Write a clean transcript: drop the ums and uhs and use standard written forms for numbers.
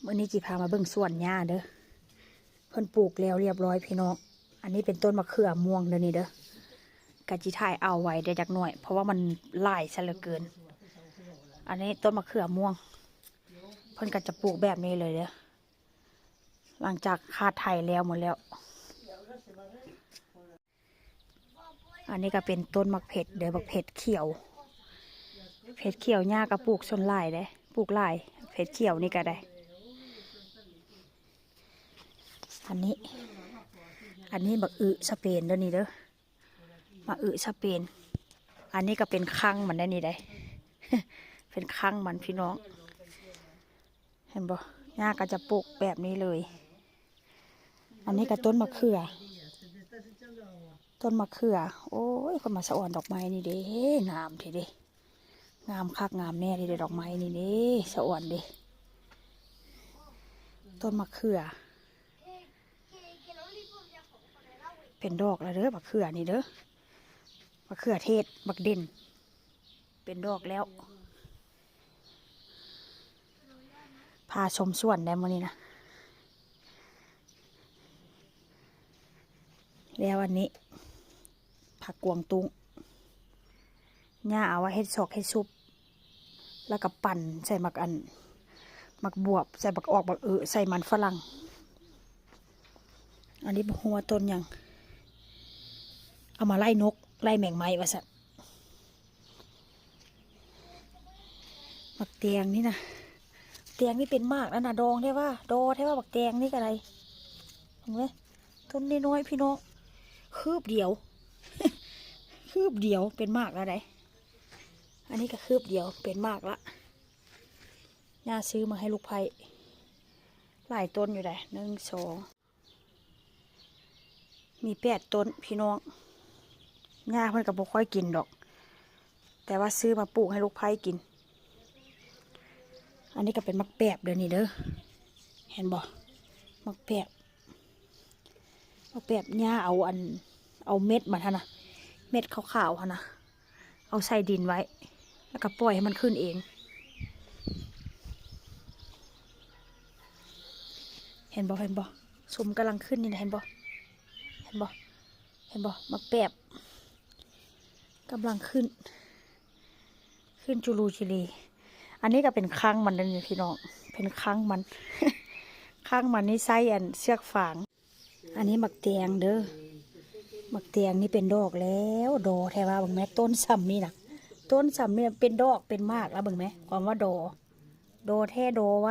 วันนี้จีพามาเบิ่งสวนหญ้าเด้อเพิ่นปลูกแล้วเรียบร้อยพี่น้องอันนี้เป็นต้นมะเขือม่วงเด้อนี่เด้อกะจีถ่ายเอาไว้ได้จักหน่อยเพราะว่ามันหลายซะเหลือเกินอันนี้ต้นมะเขือม่วงเพิ่นก็จะปลูกแบบนี้เลยเด้อหลังจากคาดไถแล้วหมดแล้วอันนี้ก็เป็นต้นมะเผ็ดเด้อมะเผ็ดเขียวเผ็ดเขียวหญ้าก็ปลูกส่วนหลายเด้ปลูกหลายเผ็ดเขียวนี่ก็ได้อันนี้บักอึสเปนเด้อนี่เด้อมาอึสเปนอันนี้ก็เป็นคั่งมันได้นี่ได้ เป็นคั่งมันพี่น้องเห็นบ่หญ้าก็จะปลูกแบบนี้เลยอันนี้ก็ต้นมะเขือโอ้ยคนมาสะอ่อนดอกไม้นี่เด้งามทีเด้งามคักงามแน่ทีเด้ดอกไม้นี่เด้สะอ่อนเด้ต้นมะเขือเป็นดอกแล้วเด้อมะเขือนี่เด้อมะเขือเทศบักเด่นเป็นดอกแล้วพาชมสวนได้มื้อนี้นะแล้วอันนี้ผักกวางตุ้งย่าเอาไว้เฮ็ดซอกเฮ็ดซุปแล้วก็ปั่นใส่หมักบวบใส่บักออกบักใส่มันฝรั่งอันนี้หัวต้นยังเอามาไล่นกไล่แมงไม้ว่าสัตว์บักเตียงนี่นะเตียงนี่เป็นมากแล้วนะดองได้ว่าดอได้ว่าบักเตียงนี่ก็อะไรเห็นไหมต้นน้อยๆพี่น้องคืบเดียว คืบเดียวเป็นมากแล้วไดอันนี้ก็คืบเดียวเป็นมากละย่าซื้อมาให้ลูกไผ่หลายต้นอยู่ได้1 2มี8 ต้นพี่น้องย่าเพิ่นก็บ่ค่อยกินดอกแต่ว่าซื้อมาปลูกให้ลูกไผ่กินอันนี้ก็เป็นมักแปบเด้อนี่เด้อเห็นบ่มักแปบย่าเอาเม็ดมันฮะนะเม็ดขาวๆฮะนะเอาใส่ดินไว้แล้วก็ปล่อยให้มันขึ้นเองเห็นบ่สมกำลังขึ้นนี่นะเห็นบ่มักแปบกำลังขึ้นจุลูจิลีอันนี้ก็เป็นค้างมันนั่นนี่พี่น้องเป็นค้างมัน ค้างมันนี่ไส้เสือกฝางอันนี้มักแตงเด้อมักแตงนี่เป็นดอกแล้วดอแท้ว่าเบิ่งแม่ต้นซ้ำนี่นะต้นซ้ำนี่เป็นดอกเป็นมากแล้วเบิ่งไหมความว่าดอแท้ดอว่า